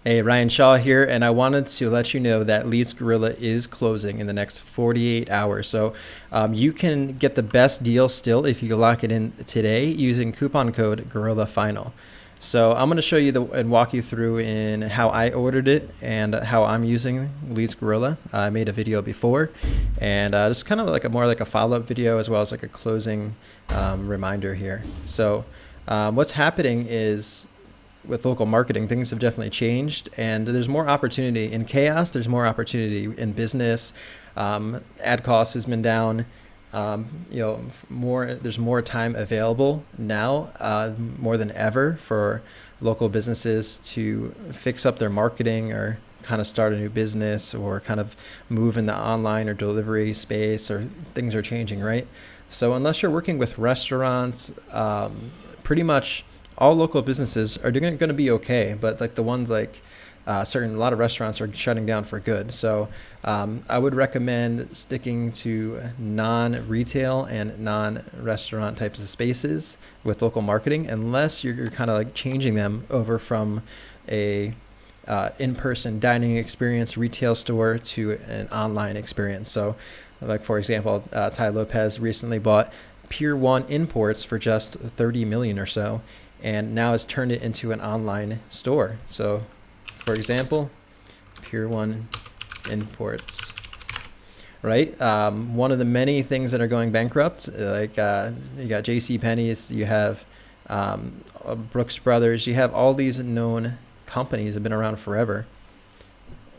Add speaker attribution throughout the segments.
Speaker 1: Hey, Ryan Shaw here, and I wanted to let you know that Leads Gorilla is closing in the next 48 hours. So you can get the best deal still if you lock it in today using coupon code Gorilla Final. So I'm going to show you and walk you through in how I ordered it and how I'm using Leads Gorilla. I made a video before, and just kind of like more like a follow-up video as well as like a closing reminder here. So what's happening is with local marketing, things have definitely changed, and there's more opportunity in chaos. There's more opportunity in business. Ad cost has been down. There's more time available now, more than ever, for local businesses to fix up their marketing or kind of start a new business or kind of move in the online or delivery space, or things are changing, right? So unless you're working with restaurants, pretty much all local businesses are going to be okay, but like the ones like a lot of restaurants are shutting down for good. So I would recommend sticking to non-retail and non-restaurant types of spaces with local marketing, unless you're kind of like changing them over from a in-person dining experience retail store to an online experience. So like, for example, Ty Lopez recently bought Pier 1 imports for just 30 million or so, and now has turned it into an online store. So for example, Pier 1 imports, right? One of the many things that are going bankrupt, like you got J.C. Penney's, you have Brooks Brothers, you have all these known companies that have been around forever.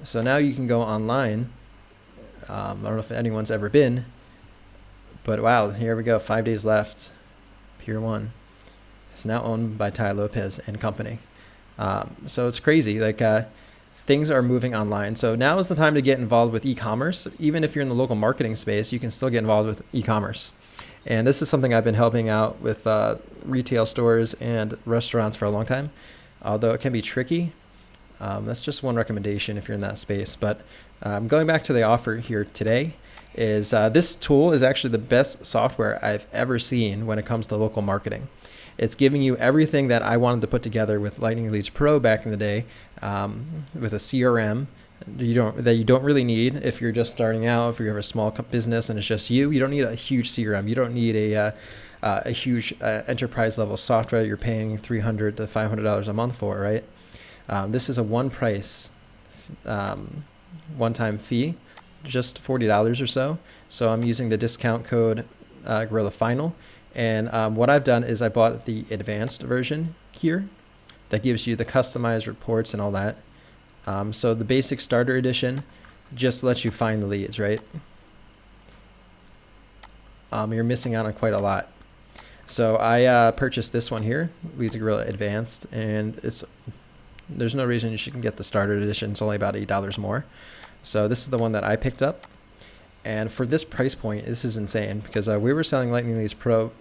Speaker 1: So now you can go online. I don't know if anyone's ever been, but wow, here we go, 5 days left. Pier 1 is now owned by Ty Lopez and company. So it's crazy. Like things are moving online. So now is the time to get involved with e-commerce. Even if you're in the local marketing space, you can still get involved with e-commerce. And this is something I've been helping out with retail stores and restaurants for a long time, although it can be tricky. That's just one recommendation if you're in that space. But going back to the offer here today, is this tool is actually the best software I've ever seen when it comes to local marketing. It's giving you everything that I wanted to put together with Lightning Leads Pro back in the day, with a CRM that you don't really need if you're just starting out. If you have a small business and it's just you don't need a huge CRM. You don't need a huge enterprise level software you're paying $300 to $500 a month for, right? This is a one-time fee, just $40 or so. So I'm using the discount code Gorilla Final. And what I've done is I bought the advanced version here that gives you the customized reports and all that. So the basic starter edition just lets you find the leads, right? You're missing out on quite a lot. So I purchased this one here, Leads Gorilla Advanced, and there's no reason you shouldn't get the starter edition. It's only about $8 more. So this is the one that I picked up. And for this price point, this is insane, because we were selling Lightning Leads Pro,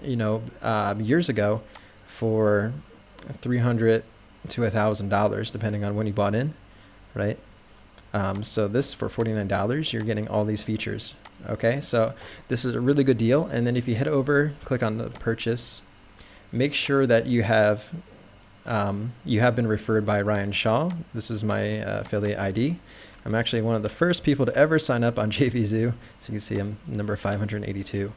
Speaker 1: years ago for $300 to $1,000, depending on when you bought in, right? So this for $49, you're getting all these features. Okay, so this is a really good deal. And then if you head over, click on the purchase, make sure that you have been referred by Ryan Shaw. This is my affiliate ID. I'm actually one of the first people to ever sign up on JVZoo. So you can see I'm number 582.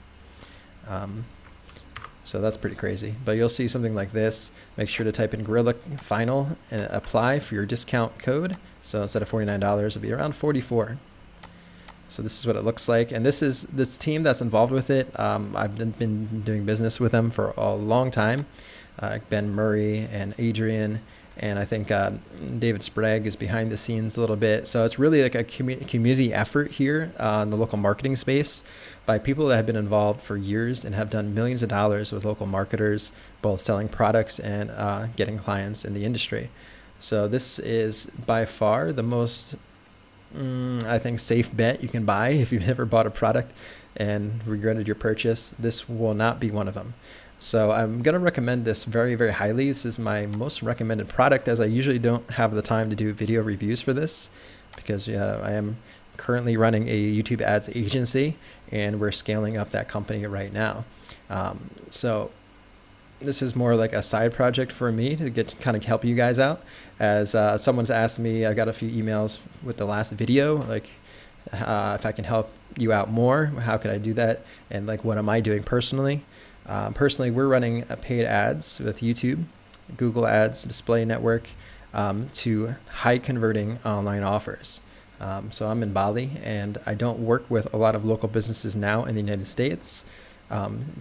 Speaker 1: So that's pretty crazy. But you'll see something like this. Make sure to type in Gorilla Final and apply for your discount code. So instead of $49, it'll be around $44. So this is what it looks like. And this team that's involved with it. I've been doing business with them for a long time. Ben Murray and Adrian, and I think David Sprague is behind the scenes a little bit. So it's really like a community effort here in the local marketing space by people that have been involved for years and have done millions of dollars with local marketers, both selling products and getting clients in the industry. So this is by far the most, I think, safe bet you can buy if you've never bought a product and regretted your purchase. This will not be one of them. So I'm going to recommend this very, very highly. This is my most recommended product, as I usually don't have the time to do video reviews for this, because I am currently running a YouTube ads agency and we're scaling up that company right now. So this is more like a side project for me to get kind of help you guys out. As someone's asked me, I got a few emails with the last video, like if I can help you out more, how could I do that? And like, what am I doing personally? Personally, we're running paid ads with YouTube, Google Ads, Display Network, to high converting online offers. So I'm in Bali, and I don't work with a lot of local businesses now in the United States.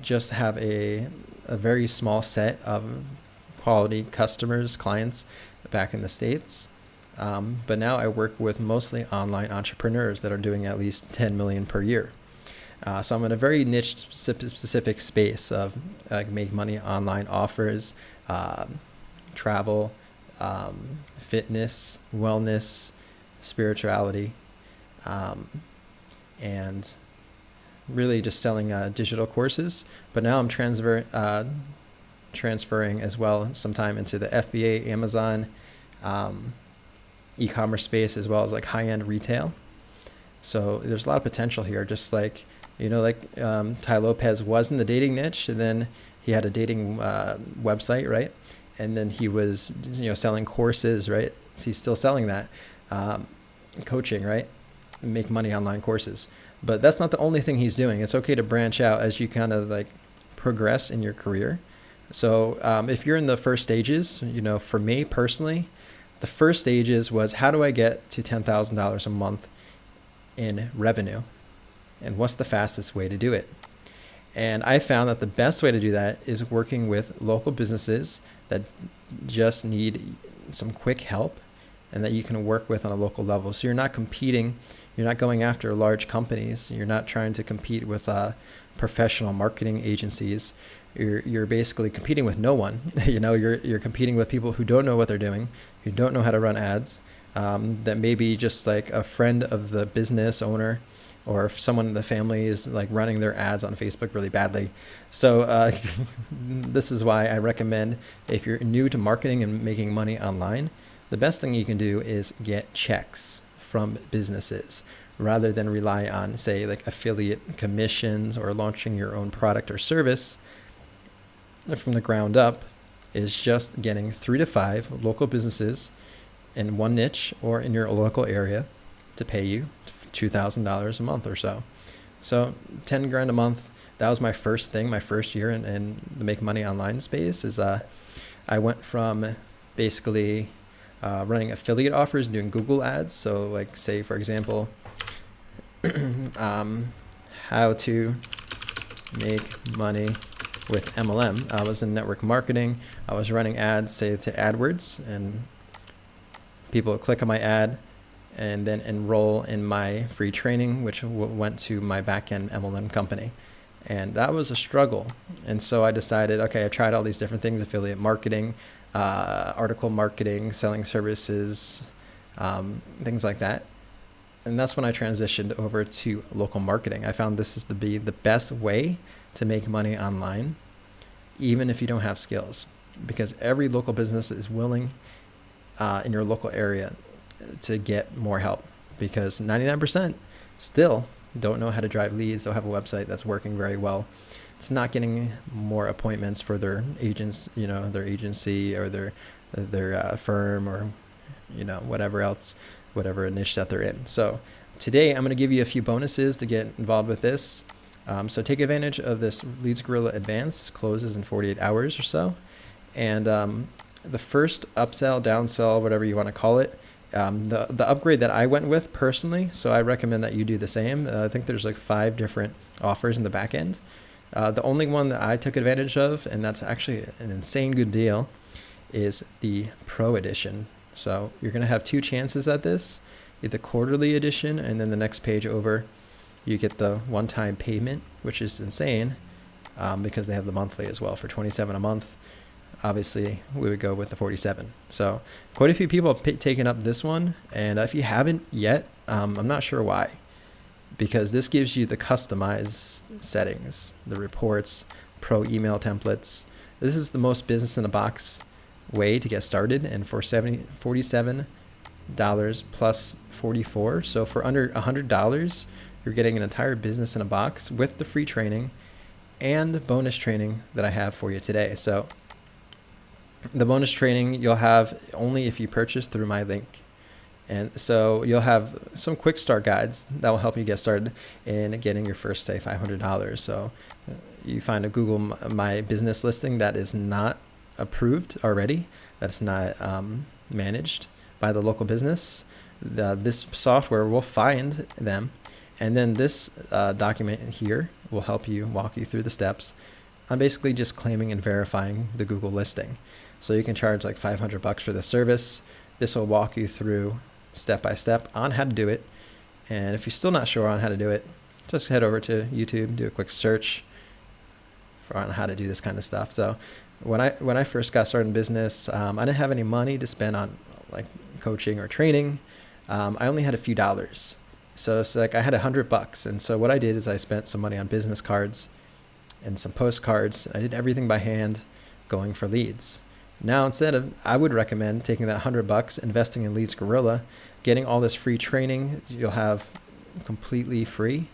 Speaker 1: Just have a very small set of quality customers, clients back in the States. But now I work with mostly online entrepreneurs that are doing at least 10 million per year. So I'm in a very niche specific space of make money online offers, travel, fitness, wellness, spirituality, and really just selling digital courses. But now I'm transferring as well sometime into the FBA, Amazon, e-commerce space, as well as like high-end retail. So there's a lot of potential here, just like, Tai Lopez was in the dating niche, and then he had a dating website, right? And then he was, selling courses, right? He's still selling that, coaching, right? Make money online courses. But that's not the only thing he's doing. It's okay to branch out as you kind of like progress in your career. So if you're in the first stages, for me personally, the first stages was, how do I get to $10,000 a month in revenue? And what's the fastest way to do it? And I found that the best way to do that is working with local businesses that just need some quick help and that you can work with on a local level. So you're not competing, you're not going after large companies, you're not trying to compete with professional marketing agencies. You're basically competing with no one. You're competing with people who don't know what they're doing, who don't know how to run ads, that may be just like a friend of the business owner, or if someone in the family is like running their ads on Facebook really badly. So this is why I recommend, if you're new to marketing and making money online, the best thing you can do is get checks from businesses rather than rely on, say, like affiliate commissions or launching your own product or service from the ground up. Is just getting 3 to 5 local businesses in one niche or in your local area to pay you $2,000 a month or so. So 10 grand a month. That was my first thing, my first year in the make money online space. Is I went from basically running affiliate offers, doing Google ads. So like, say for example, how to make money with MLM. I was in network marketing. I was running ads, say to AdWords, and people would click on my ad and then enroll in my free training, which went to my back-end MLM company. And that was a struggle. And so I decided, okay, I tried all these different things: affiliate marketing, article marketing, selling services, things like that. And that's when I transitioned over to local marketing. I found this is to be the best way to make money online, even if you don't have skills, because every local business is willing in your local area to get more help, because 99% still don't know how to drive leads. They'll have a website that's working very well. It's not getting more appointments for their agents, their agency or their firm, or whatever else, whatever niche that they're in. So today I'm going to give you a few bonuses to get involved with this. So take advantage of this Leads Gorilla Advanced. Closes in 48 hours or so. And the first upsell, downsell, whatever you want to call it, the upgrade that I went with personally, so I recommend that you do the same. I think there's like 5 different offers in the back end. The only one that I took advantage of, and that's actually an insane good deal, is the Pro Edition. So you're going to have 2 chances at this, the quarterly edition, and then the next page over, you get the one-time payment, which is insane, because they have the monthly as well for $27 a month. Obviously, we would go with the 47. So quite a few people have taken up this one. And if you haven't yet, I'm not sure why, because this gives you the customized settings, the reports, pro email templates. This is the most business in a box way to get started. And for $47 plus 44. So for under $100, you're getting an entire business in a box with the free training and bonus training that I have for you today. So the bonus training you'll have only if you purchase through my link. And so you'll have some quick start guides that will help you get started in getting your first, say, $500. So you find a Google My Business listing that is not approved already, that's not managed by the local business. This software will find them. And then this document here will help you, walk you through the steps on basically just claiming and verifying the Google listing. So you can charge like $500 for the service. This will walk you through step by step on how to do it. And if you're still not sure on how to do it, just head over to YouTube, do a quick search on how to do this kind of stuff. So when I first got started in business, I didn't have any money to spend on like coaching or training. I only had a few dollars. So it's like I had $100. And so what I did is I spent some money on business cards and some postcards. I did everything by hand, going for leads. Now, I would recommend taking that $100, investing in Leads Gorilla, getting all this free training you'll have completely free,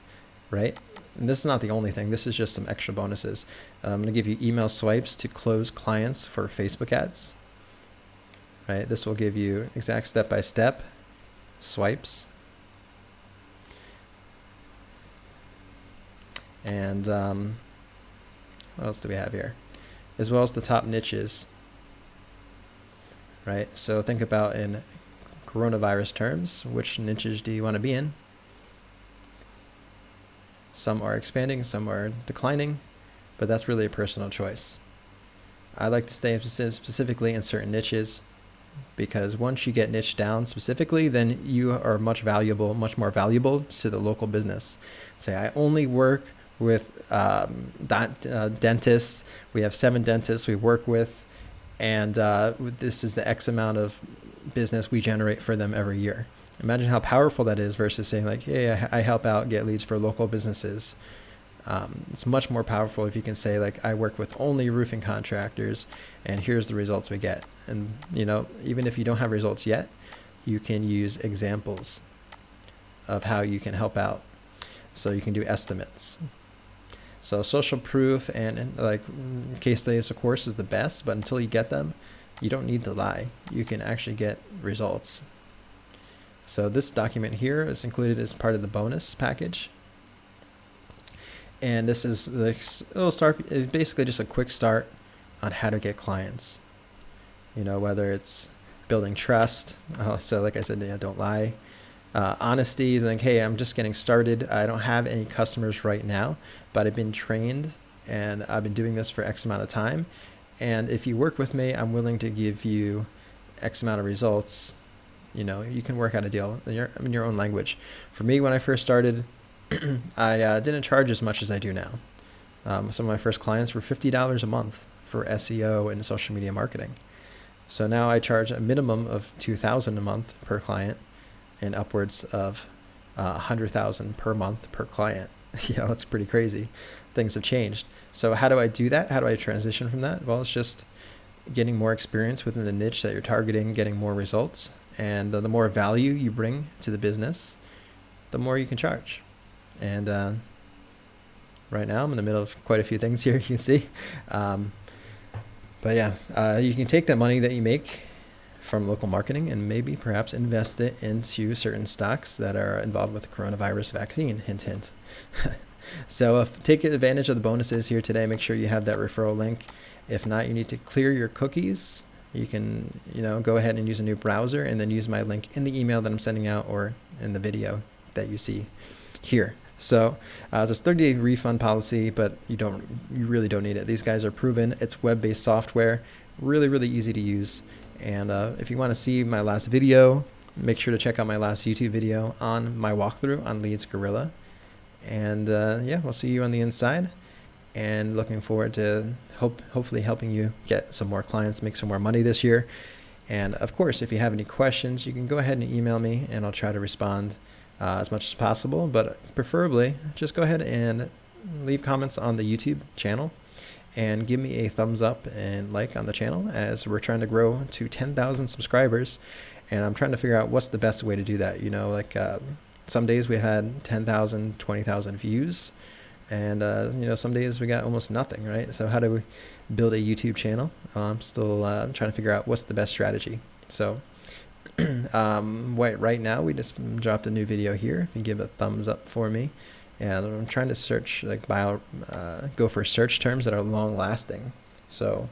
Speaker 1: right? And this is not the only thing. This is just some extra bonuses. I'm going to give you email swipes to close clients for Facebook ads, right? This will give you exact step-by-step swipes. And what else do we have here? As well as the top niches. Right, so think about in coronavirus terms, which niches do you want to be in? Some are expanding, some are declining, but that's really a personal choice. I like to stay specifically in certain niches because once you get niched down specifically, then you are much more valuable to the local business. Say, I only work with dentists. We have 7 dentists we work with. And this is the X amount of business we generate for them every year. Imagine how powerful that is versus saying like, hey, I help out get leads for local businesses. It's much more powerful if you can say like, I work with only roofing contractors and here's the results we get. And even if you don't have results yet, you can use examples of how you can help out. So you can do estimates. So social proof and like case studies, of course, is the best, but until you get them, you don't need to lie. You can actually get results. So this document here is included as part of the bonus package. And this is it's basically just a quick start on how to get clients. Whether it's building trust. So like I said, don't lie. Honesty, like, hey, I'm just getting started. I don't have any customers right now, but I've been trained and I've been doing this for X amount of time. And if you work with me, I'm willing to give you X amount of results. You can work out a deal in your own language. For me, when I first started, I didn't charge as much as I do now. Some of my first clients were $50 a month for SEO and social media marketing. So now I charge a minimum of $2,000 a month per client, and upwards of $100,000 per month per client. It's pretty crazy. Things have changed. So how do I do that? How do I transition from that? Well, it's just getting more experience within the niche that you're targeting, getting more results. And the more value you bring to the business, the more you can charge. And right now I'm in the middle of quite a few things here, you can see. But yeah, you can take that money that you make from local marketing and maybe perhaps invest it into certain stocks that are involved with the coronavirus vaccine, hint, hint. So take advantage of the bonuses here today. Make sure you have that referral link. If not, you need to clear your cookies. You can, go ahead and use a new browser and then use my link in the email that I'm sending out or in the video that you see here. So it's a 30-day refund policy, but you really don't need it. These guys are proven. It's web-based software, really, really easy to use. And if you want to see my last video, make sure to check out my last YouTube video on my walkthrough on Leads Gorilla. And we'll see you on the inside. And looking forward to hopefully helping you get some more clients, make some more money this year. And of course, if you have any questions, you can go ahead and email me, and I'll try to respond as much as possible. But preferably, just go ahead and leave comments on the YouTube channel. And give me a thumbs up and like on the channel as we're trying to grow to 10,000 subscribers. And I'm trying to figure out what's the best way to do that. Some days we had 10,000, 20,000 views. And you know, some days we got almost nothing, right? So how do we build a YouTube channel? I'm still trying to figure out what's the best strategy. So right now we just dropped a new video here. You give a thumbs up for me. And I'm trying to search, like, go for search terms that are long lasting. So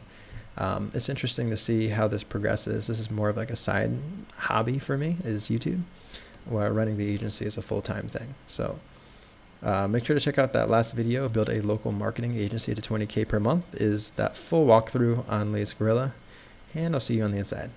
Speaker 1: it's interesting to see how this progresses. This is more of like a side hobby for me, is YouTube, while running the agency is a full-time thing. So make sure to check out that last video, build a local marketing agency to 20K per month, is that full walkthrough on Lace Gorilla. And I'll see you on the inside.